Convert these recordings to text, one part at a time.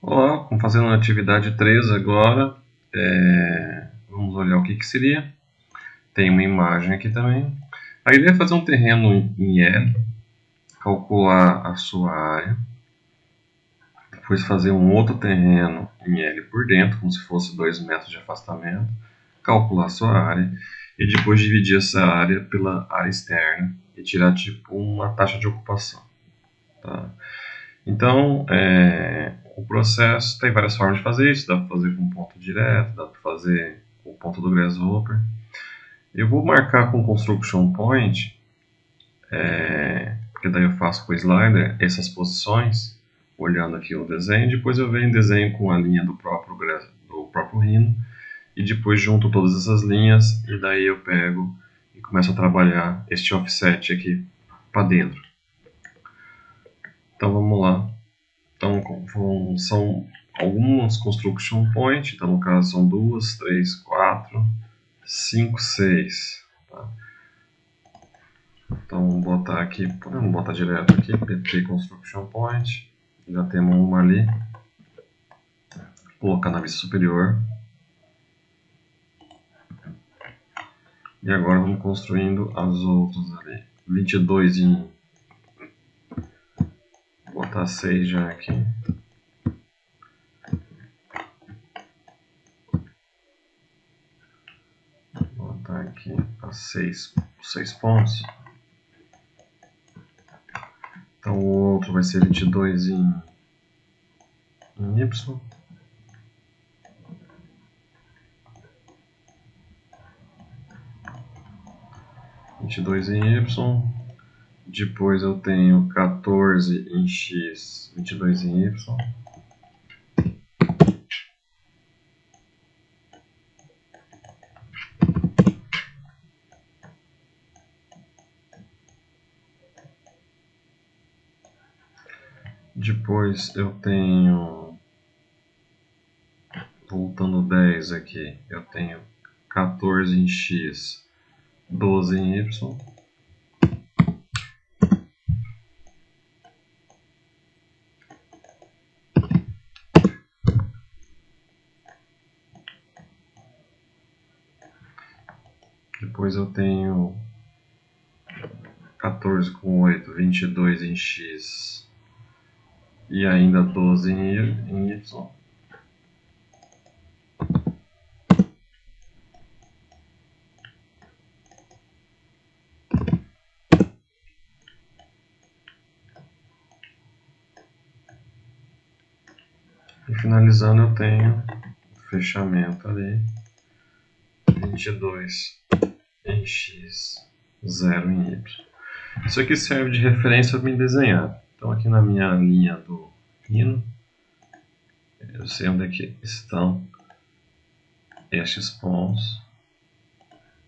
Olá, vamos fazer uma atividade 3 agora. Vamos olhar o que seria. Tem uma imagem aqui também. A ideia é fazer um terreno em L, calcular a sua área, depois fazer um outro terreno em L por dentro, como se fosse 2 metros de afastamento, calcular a sua área e depois dividir essa área pela área externa e tirar tipo uma taxa de ocupação. Tá? Então, o processo tem várias formas de fazer isso. Dá para fazer com ponto direto, dá para fazer com o ponto do Grasshopper. Eu vou marcar com Construction Point, porque daí eu faço com o slider essas posições, olhando aqui o desenho. Depois eu venho em desenho com a linha do próprio Rhino e depois junto todas essas linhas e daí eu pego e começo a trabalhar este offset aqui para dentro. Então vamos lá. Então, são algumas construction points, então no caso são 2, 3, 4, 5, 6. Tá? Então, vamos botar aqui, podemos botar direto aqui, PT construction point, já temos uma ali, colocar na vista superior. E agora vamos construindo as outras ali, 22 em, vou botar 6 já aqui. Vou botar aqui as 6 pontos. Então o outro vai ser 22 em Y. Em Y. Depois eu tenho 14 em X, 22 em Y. Depois eu tenho, voltando 10 aqui, eu tenho 14 em X, 12 em Y. Depois eu tenho 14 com 8, 22 em X e ainda 12 em Y. E finalizando eu tenho fechamento ali, 22 em X, 0 em Y. Isso aqui serve de referência para me desenhar. Então aqui na minha linha do Rhino, eu sei onde é que estão estes pontos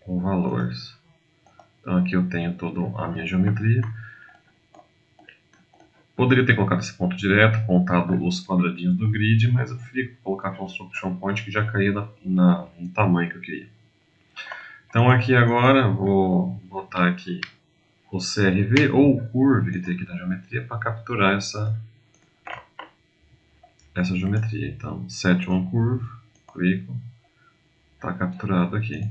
com valores. Então aqui eu tenho toda a minha geometria. Poderia ter colocado esse ponto direto, contado os quadradinhos do grid, mas eu preferi colocar Construction Point que já caía no tamanho que eu queria. Então aqui agora vou botar aqui o CRV ou o Curve que tem aqui na geometria para capturar essa geometria. Então, set one curve, clico, está capturado aqui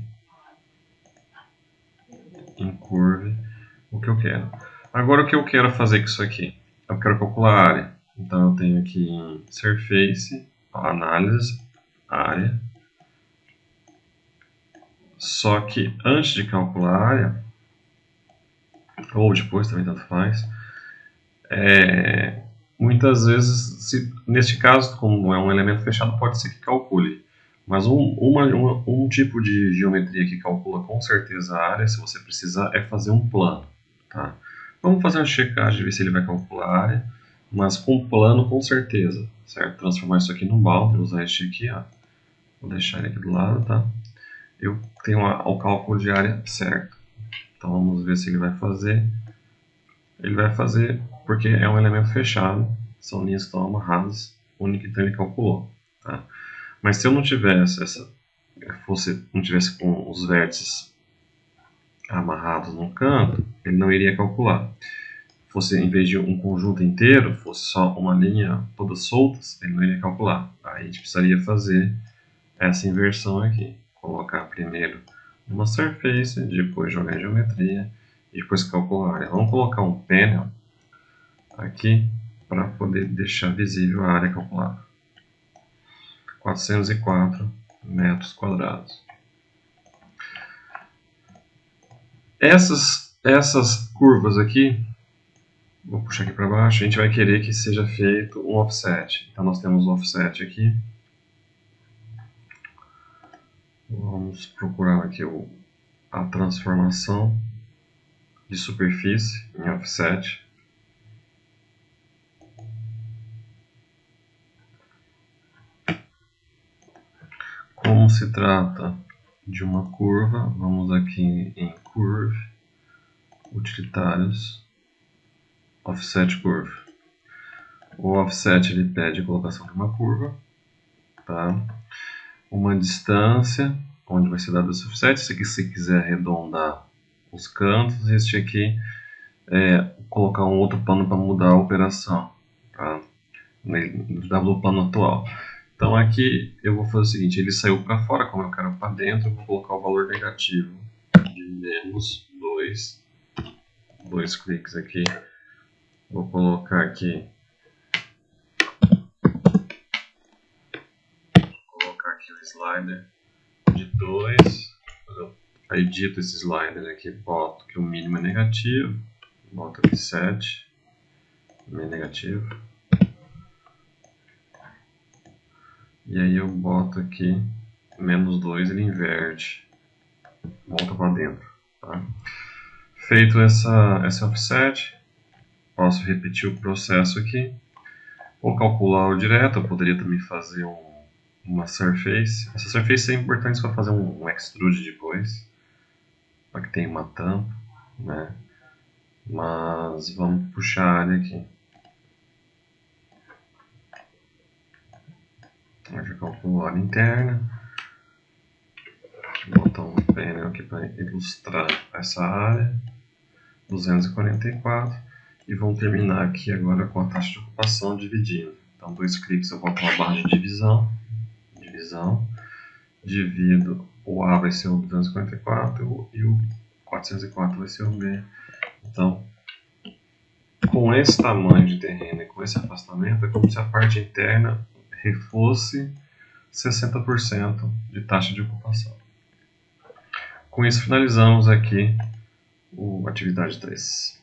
em curve o que eu quero. Agora o que eu quero fazer com isso aqui? Eu quero calcular a área. Então eu tenho aqui em Surface, análise, área. Só que antes de calcular a área, ou depois também tanto faz, muitas vezes, neste caso, como é um elemento fechado, pode ser que calcule. Mas um tipo de geometria que calcula com certeza a área, se você precisar, é fazer um plano. Tá? Vamos fazer uma checagem, ver se ele vai calcular a área, mas com plano com certeza. Certo? Transformar isso aqui no boundary, usar este aqui, ó. Vou deixar ele aqui do lado, tá? Eu tenho o cálculo de área certo. Então vamos ver se ele vai fazer. Ele vai fazer porque é um elemento fechado, são linhas que estão amarradas, único, então ele calculou. Tá? Mas se eu não tivesse não tivesse com os vértices amarrados no canto, ele não iria calcular. fosse, em vez de um conjunto inteiro, fosse só uma linha todas soltas, ele não iria calcular. Aí a gente precisaria fazer essa inversão aqui. Colocar primeiro uma surface, depois jogar em geometria, e depois calcular a área. Vamos colocar um panel aqui para poder deixar visível a área calculada. 404 metros quadrados. Essas curvas aqui, vou puxar aqui para baixo, a gente vai querer que seja feito um offset. Então nós temos o offset aqui. Vamos procurar aqui a transformação de superfície em offset. Como se trata de uma curva, vamos aqui em Curve, Utilitários, Offset Curve. O offset ele pede a colocação de uma curva, tá? Uma distância, onde vai ser dado esse offset. Esse aqui, se quiser arredondar os cantos, e este aqui colocar um outro plano para mudar a operação, tá? No plano atual. Então aqui eu vou fazer o seguinte, ele saiu para fora, como eu quero para dentro, eu vou colocar o valor negativo de menos 2 cliques aqui. Vou colocar aqui o slider de 2. Eu edito esse slider aqui, boto que o mínimo é negativo, boto aqui 7, também negativo. E aí eu boto aqui menos 2, ele inverte, volta para dentro. Tá? Feito esse offset, posso repetir o processo aqui. Vou calcular o direto, eu poderia também fazer uma surface. Essa surface é importante para fazer um extrude depois, para que tenha uma tampa, né? Mas vamos puxar a área aqui. Já calculo a área interna. Vou botar um painel aqui para ilustrar essa área. 244. E vamos terminar aqui agora com a taxa de ocupação dividindo. Então, 2 cliques eu vou para a barra de divisão. Divido, o A vai ser o 244 e o 404 vai ser o B. Então, com esse tamanho de terreno e com esse afastamento, é como se a parte interna fosse 60% de taxa de ocupação. Com isso finalizamos aqui a atividade 3.